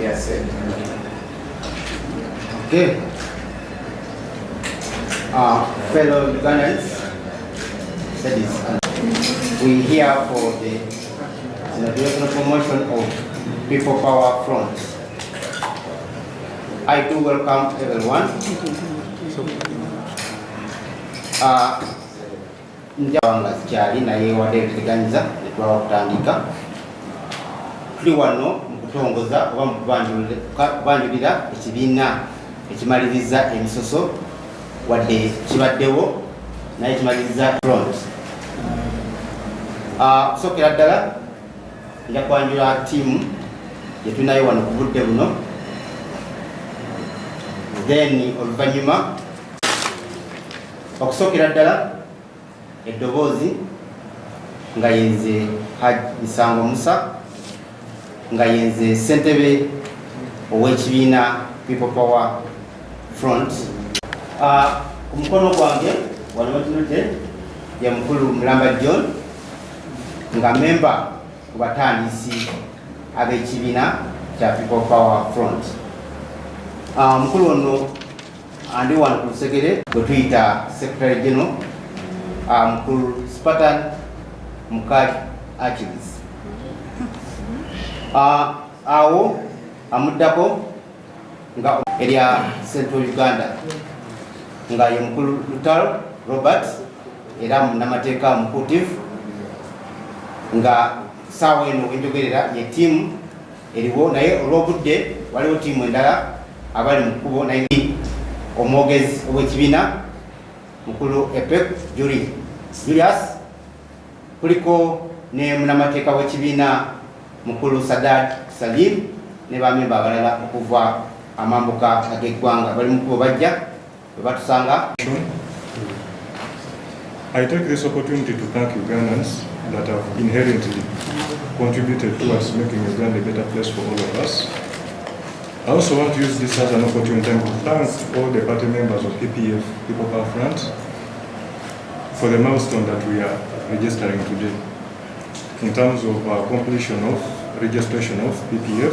Yes, sir. Okay. Fellow Ugandans, that is, we here for the national promotion of People Power Front. I do welcome everyone. Njawanga kyali naye wadde teganyiza netwala okutandika tuli wano mu kutongoza oba mu kubanjulira ekibiina ekimaliriza emisoso wadde kibaddewo naye kimaliriza front. Kusokera ddala nja kwanjula ttiimu gye tulinayo wano ku budde buno, then oluvannyuma okusokera ddala eddoboozi nga yenze Misango Musa nga yenze ssentebe ow'ekibiina People Power Front. Ku mukono gwange wano wetunudde ye mukulu Mulamba John nga memba ku batandisi ab'ekibiina kya People Power Front. Mukulu ono andi wano ku lusegere gwe tuyita Secretary General mukulu Spartan Mukali Achilles. Awo amuddako nga erya Central Uganda nga ye mukulu Lutalo Robert era munnamateeka mukuutivu nga saawa eno wenjogerera ye ttiimu eriwo, naye olw'obudde waliwo ttiimu endala abali mu kkubo naye omwogezi ow'ekibiina mukulu EPEC Julius, kuliko ne munnamateeka w'ekibiina mukulu Sadad Salim ne bamemba abalala okuva amambuka ag'eggwanga bali mu kkubo bajja bwe batusanga. I take this opportunity to thank Ugandans that have inherently contributed towards making Uganda a better place for all of us. I also want to use this as an opportunity to thank all the party members of PPF, People Power Front, for the milestone that we are registering today in terms of completion of registration of PPF,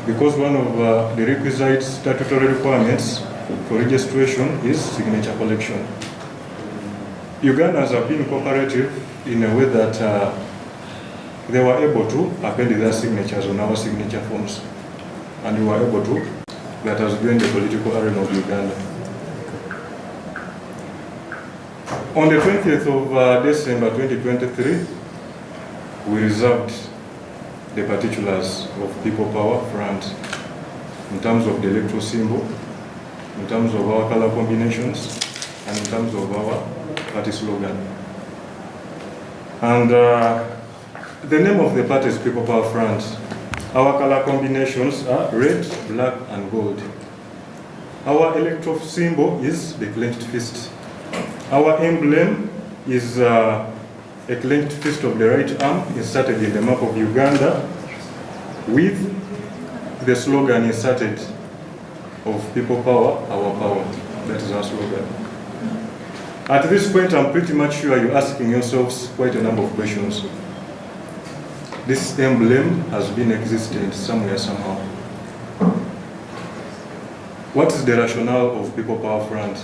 because one of the requisite statutory requirements for registration is signature collection. Ugandans have been cooperative in a way that they were able to append their signatures on our signature forms, and we were able to. That has been the political arena of Uganda. On the 20th of December 2023, we reserved the particulars of People Power Front in terms of the electoral symbol, in terms of our color combinations, and in terms of our party slogan. And the name of the party is People Power Front. Our color combinations are red, black, and gold. Our electoral symbol is the clenched fist. Our emblem is a clenched fist of the right arm inserted in the map of Uganda with the slogan inserted of People Power, Our Power. That is our slogan. At this point, I'm pretty much sure you're asking yourselves quite a number of questions. This emblem has been existent somewhere, somehow. What is the rationale of People Power Front?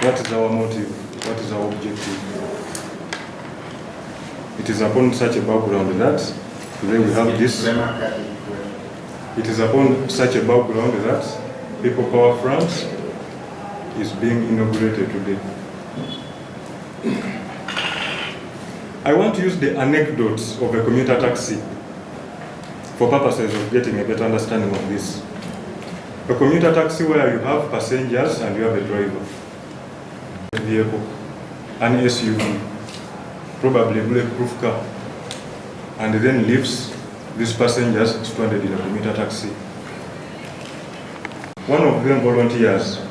What is our motive? What is our objective? It is upon such a background that today we have this. It is upon such a background that People Power Front is being inaugurated today. I want to use the anecdotes of a commuter taxi for purposes of getting a better understanding of this. A commuter taxi where you have passengers and you have a driver. A vehicle, an SUV, probably a bulletproof car, and then leaves these passengers stranded in a commuter taxi. One of them volunteers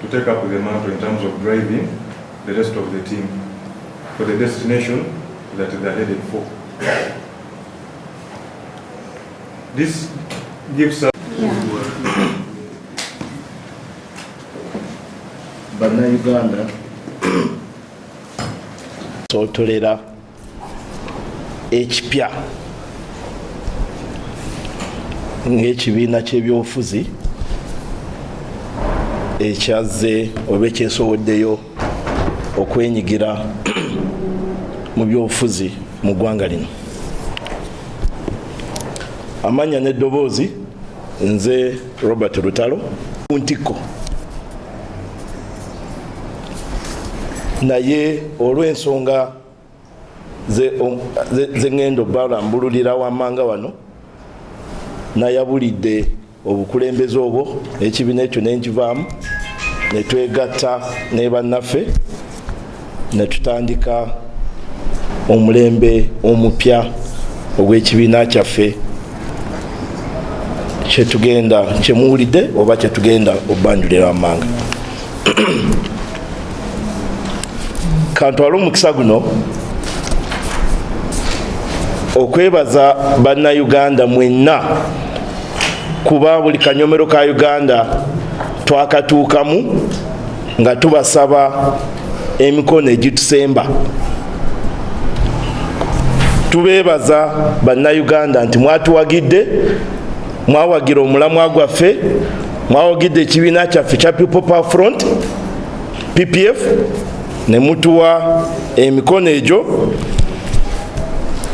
to take up the mantle in terms of driving the rest of the team for the destination that they are headed for. This gives us Bannayuganda sotolera ekipya ng'ekibiina ky'ebyobufuzi ekyazze oba ekyesowoddeyo okwenyigira mu byobufuzi mu ggwanga lino. Amanya n'eddoboozi nze Robert Lutalo Ntikko, naye olw'ensonga ze ngendo balambululira wammanga wano nayabulidde obukulembeze obwo ekibiina ekyo nenkivaamu ne twegatta ne bannaffe ne tutandika omulembe omupya ogw'ekibiina kyaffe kyetugenda kyemuwulidde oba kyetugenda obbanjulira wammanga. Kantwala omukisa guno okwebaza bannayuganda mwenna kuba buli kanyomero ka Uganda twakatuukamu nga tubasaba emikono egitusemba. Tubeebaza bannayuganda nti mwatuwagidde, mwawagira omulamwa gwaffe, mwawagidde ekibiina kyaffe kya People Power Front PPF, ne mutuwa emikono egyo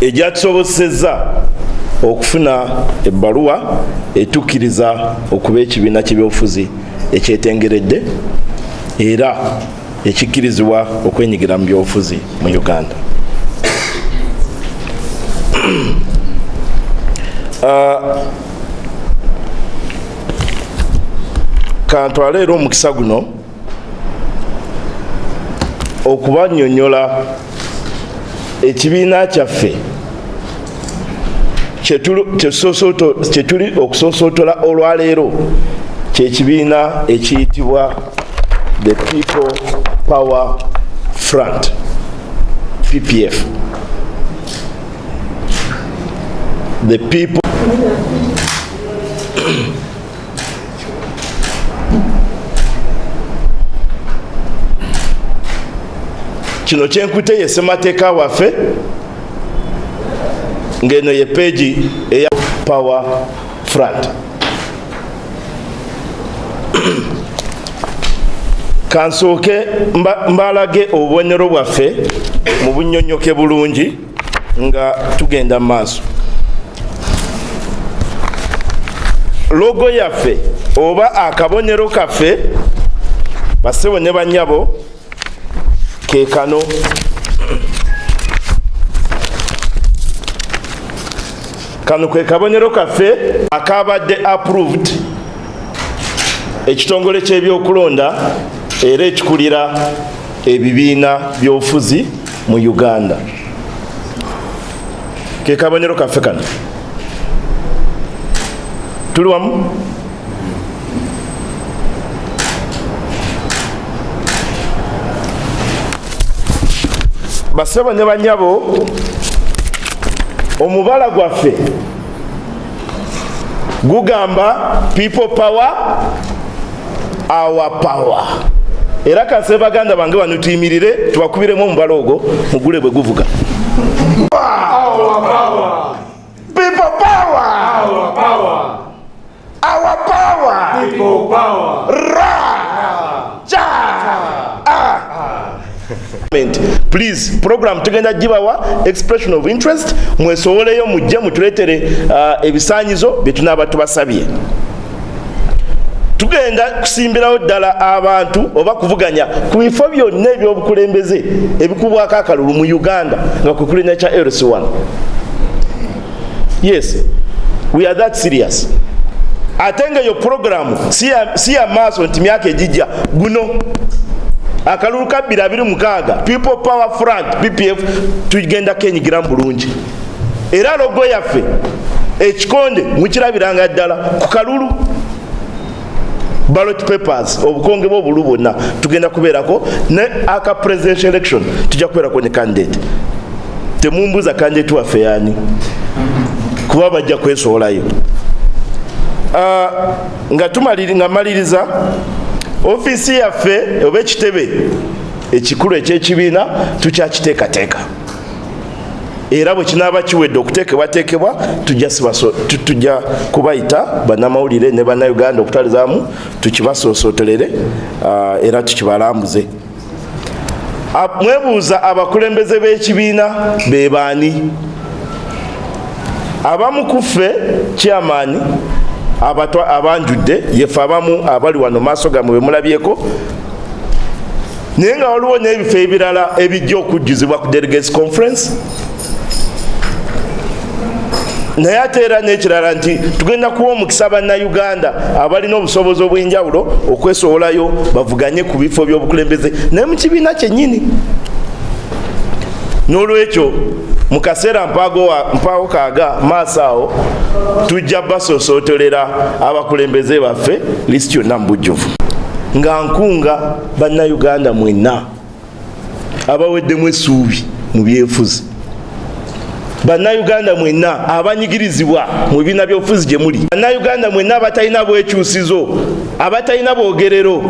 egyatusobozesezza okufuna ebbaluwa etukkiriza okuba ekibiina ky'ebyobufuzi ekyetengeredde era ekikkirizibwa okwenyigira mu byobufuzi mu Uganda. Kantwala era omukisa guno okubannyonnyola ekibiina kyaffe kyetuli okusosootola olwaleero kyekibiina ekiyitibwa the People Power Front PPF. The people kino kyenkute ye ssemateeka waffe ng'eno ye peegi eya Power Front. Kansooke mbalage obubonero bwaffe mu bunnyonnyoke bulungi nga tugenda mu maaso. Logo yaffe oba akabonero kaffe bassebo ne bannyabo ke kano. Kano kwe kabonero kaffe akabadde approved ekitongole ky'ebyokulonda era ekikulira ebibiina by'obufuzi mu Uganda. Ke kabonero kaffe kano. Tuli wamu? Bassebo ne bannyabo, omubala gwaffe gugamba People Power, our power. Era kanse baganda bange bano tuyimirire tubakubiremu omubala ogwo mugule bwe guvuga. Our power. People Power. Our power. Our power. People power. Ra. Ja. Please, program tugenda gibawa expression of interest, mwesowoleyo mujje mutuletere ebisanyizo bye tunaaba tubasabye. Tugenda kusimbirawo ddala abantu oba kuvuganya ku bifo byonna ebyobukulembeze ebikubwako akalulu mu Uganda nga kwe kuli nekya LC1. Yes, we are that serious. Ate nga yo program si ya maaso nti myaka egijja guno akalulu ka 2026 People Power Front PPF tugenda kenyigira bulungi. Era logo yaffe ekikonde mukirabiranga ddala ku kalulu ballot papers obukonge bw'obulu bwonna tugenda kubeerako ne aka presidential election tujja kubeerako ne candidate. Temumbuuza candidate waffe yaani kuba bajja kwesoolayo. Nga maliriza ofisi yaffe oba ekitebe ekikulu eky'ekibiina tukyakiteekateeka era bwe kinaaba kiwedde okuteekebwateekebwa tujja kubayita bannamawulire ne bannayuganda okutalizaamu tukibasoosootolere era tukibalambuze. Mwebuuza abakulembeze b'ekibiina be baani? Abamu ku ffe chairman abanjudde yefe abamu abali wano maaso gammwe be mulabyeko, naye nga waliwo n'ebifo ebirala ebijja okujjuzibwa ku delegates conference. Naye ate era n'ekirala nti tugenda kuwa omukisa bannayuganda abalina obusobozi obw'enjawulo okwesowolayo bavuganye ku bifo by'obukulembeze naye mu kibiina kyennyini. N'olwekyo mu kaseera mpaawo kaaga maaso awo tujja basoosootolera abakulembeze baffe lisiti yonna mu bujjuvu. Nga nkunga bannayuganda mwenna abaweddemu essuubi mu byefuzi, bannayuganda mwenna abanyigirizibwa mu bibiina by'obufuzi gye muli, bannayuganda mwenna abatalina bwekyusizo, abatalina bwogerero,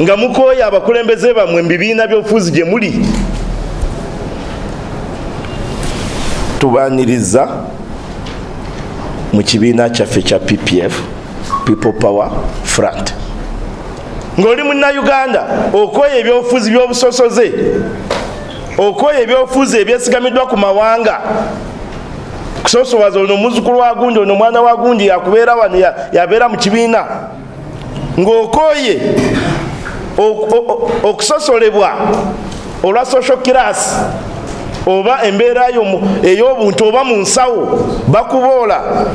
nga mukooye abakulembeze bammwe mu bibiina by'obufuzi gye muli. Tubaaniriza mu kibiina kyaffe kya PPF, People Power Front. Ng'oli munnayuganda okooye ebyobufuzi by'obusosoze, okooye ebyobufuzi ebyesigamiddwa ku mawanga, kusosowaza ono muzzukulu wa gundi, ono mwana wa gundi yakubeera wano yabeera mu kibiina, ng'okooye okusosolebwa olwa social class oba embeera ey'obuntu oba mu nsawo bakuboola.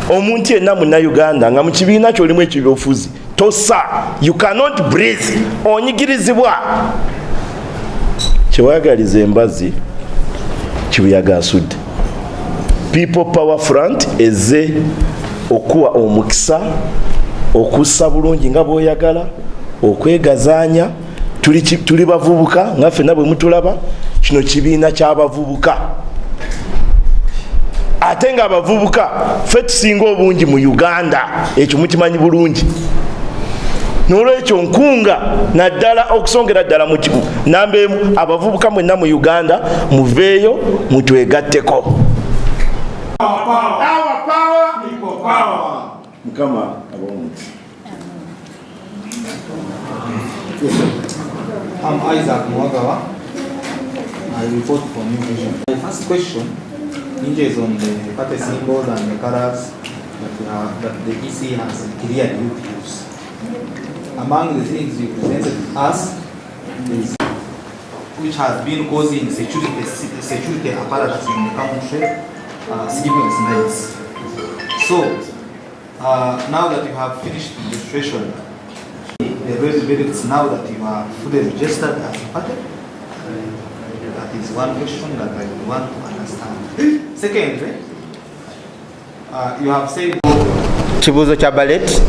Omuntu yenna munnayuganda nga mu kibiina ky'olimu ekyobufuzi tossa, you cannot breathe, onyigirizibwa. Kyewayagaliza embazi kibuyaga asudde. People Power Front ezze okuwa omukisa, okussa bulungi nga bw'oyagala, okwegazaanya. Tuli bavubuka nga ffenna bwe mutulaba, kino kibiina ky'abavubuka. Ate nga abavubuka ffe tusinga obungi mu Uganda, ekyo mukimanyi bulungi. N'olwekyo nkunga naddala okusongera ddala mu namba emu, abavubuka mwenna mu Uganda muveeyo mutwegatteko. Mukama ab'omuntu. I'm Isaac Mwagawa. I report for New Vision. My first question hinges on the party symbols and the colors that the EC has cleared youth use. Among the things you presented us is which has been causing security apparatus in the country, civilians' nights. So now that you have finished the registration, the responsibilities now that you are fully registered as a party? That is one question that I want to understand. Secondly, you have said kibuuzo kya ballot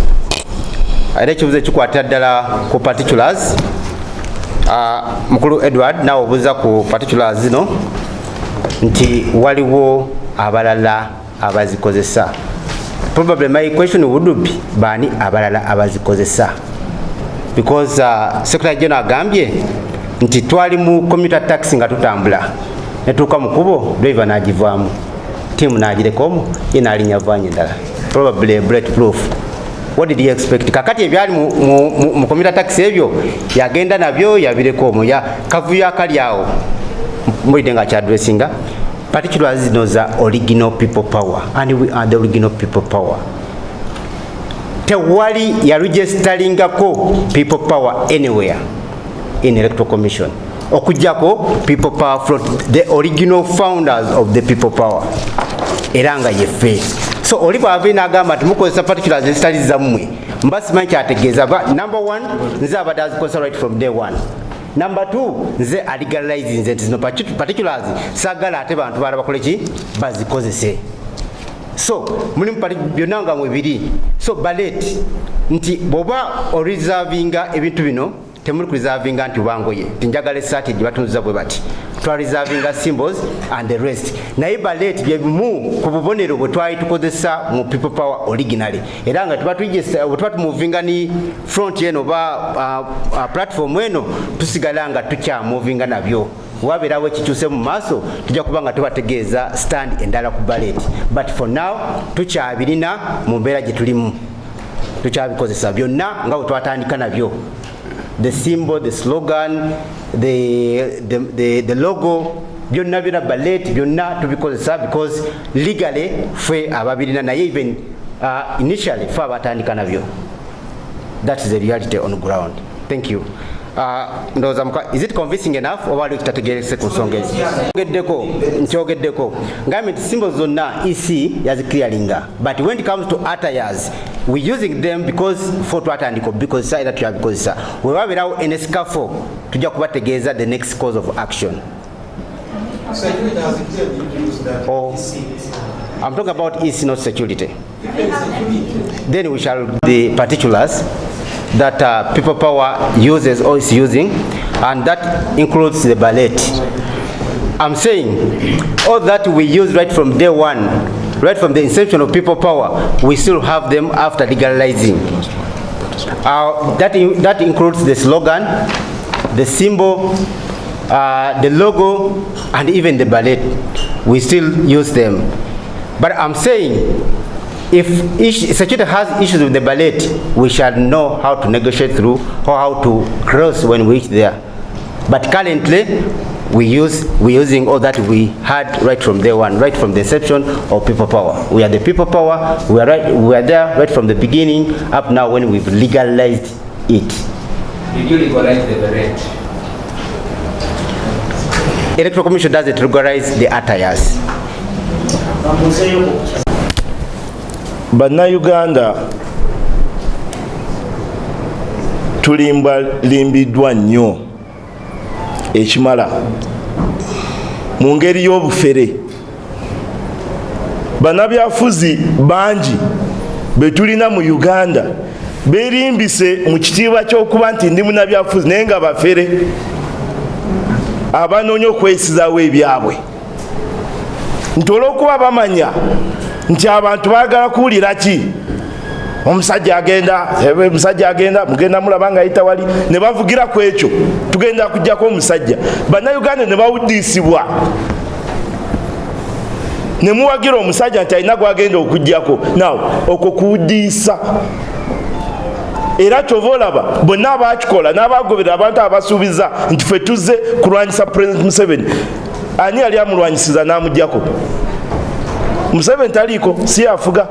era ekibuuzo ekikwatira ddala ku particulars. Mukulu Edward nawe obuuza ku particulars zino nti waliwo abalala abazikozesa. Probably my question would be baani abalala abazikozesa, because Secretary General agambye nti twali mu commuter taxi nga tutambula netuuka mu kubo driver n'agivaamu, tiimu n'agirekomu ye n'alinya vaanyi endala, probably bulletproof. What did you expect? Kakati ebyali mu commuter taxi ebyo yagenda nabyo yabirekomu, ya kavuyo akali awo mwide nga kyadressinga. Particularly zino za original people power, and we are the original people power. Tewali ya registeringako people power anywhere in electoral commission. Okujjako people power from the original founders of the people power. Eranga yefe. So olipo avina agamba tumukozesa particulars ezitali zammwe. Mbasimanyi kyategeeza. Number one, nze abadde azikosa right from day one. Number two, nze alegalizing nze zino particulars sagala ate bantu bala bakole ki bazikozese. So muli byonna nga mwebiri. So ballot nti boba reservinga ebintu bino temuli reservinga nti bangoye tinjagala esati gye batunza bwe bati reserving symbols and the rest. Naye ballet bye bimu ku bubonero bwe twali tukozesa mu people power originally. Era nga tuba tumuvinga ni front eno ba platform eno tusigala nga tukyamuvinga nabyo. Waberawo ekikyuse mu maaso tujja kuba nga tubategeeza stand endala ku ballet. But for now tukyabirina mu mbeera gye tulimu. Tukyabikozesa byonna nga bwe twatandika nabyo. The symbol, the slogan, the logo, byonna byonna ballet byonna tubikozesa because legally ffe ababirina naye even initially ffe abatandika nabyo. That is the reality on the ground. Thank you. Is it convincing enough or wali kitategerese ku nsonga ezi? Nkyogeddeko ngambe nti symbols zonna EC yaziclearinga, but when it comes to attires we using them because for twatandika because era tuyabikozesa we waberawo enescafo tujja kubategeeza the next course of action. I'm talking about EC, not security. Then we shall the particulars that people power uses or is using, and that includes the ballet. I'm saying all that we use right from day one, right from the inception of people power, we still have them after legalizing. That includes the slogan, the symbol, the logo, and even the ballet. We still use them. But I'm saying if security has issues with the ballet, we shall know how to negotiate through or how to cross when we reach there. But currently, we're using all that we had right from day one, right from the inception of people power. We are the people power. We are there right from the beginning up now when we've legalized it. Did you legalize the ballet? Electoral Commission doesn't regularize the attires. Bannayuganda limbiddwa nnyo ekimala mu ngeri y'obufere. Bannabyafuzi bangi be tulina mu Uganda beerimbise mu kitiibwa ky'okuba nti ndi munnabyafuzi naye nga bafere abanoonya okweyisizaawo ebyabwe, nti olw'okuba bamanya nti abantu baagala kuwulira ki, omusajja agenda mugenda mulaba nga ayita wali ne bavugira ku ekyo tugenda kujjako omusajja. Bannayuganda ne bawuddisibwa ne muwagira omusajja nti alina gwagenda okujjako. Naw okwo kuwuddiisa era kyova olaba bonna abakikola n'abagoberera abantu abasuubiza nti ffe tuzze kulwanyisa President Museveni. Ani yali amulwanyisiza n'amuggyako? Museveni taliiko, si afuga.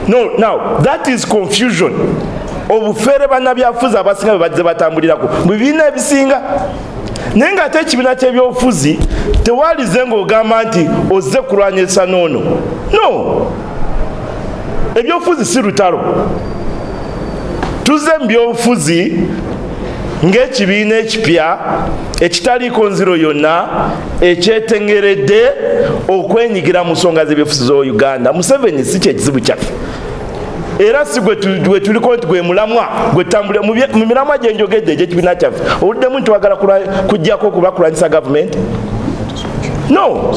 No, now that is confusion. Obufere bannabyafuzi abasinga bwe bazze batambulirako mu bibiina ebisinga. Naye ng'ate ekibiina ky'ebyobufuzi tewalize ng'ogamba nti ozze kulwanyisa n'ono. No, ebyobufuzi si lutalo. Tuzze mu byobufuzi ng'ekibiina ekipya ekitaliiko nziro yonna ekyetengeredde okwenyigira mu nsonga z'ebyobufuzi za Uganda. Museveni si kyekizibu kyaffe era si gwe tuliko nti gwe mulamwa gwe tambule mu miramwa gye njogedde egy'ekibiina kyaffe. Oluddemu nti wagala kujjako okuba kulwanyisa gavumenti? No,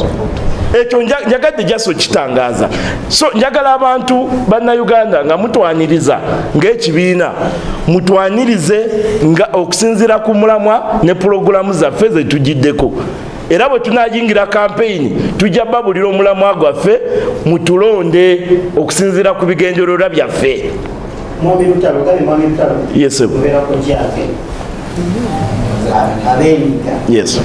ekyo njagadde jaso kitangaaza. So njagala abantu bannayuganda nga mutwaniriza ng'ekibiina mutwanirize nga okusinziira ku mulamwa ne pulogulamu zaffe ze tugiddeko. Era bwe tunajingira kampeyini tujja babulira omulamwa gwaffe mutulonde okusinziira ku bigendererwa byaffe. Yes, yes.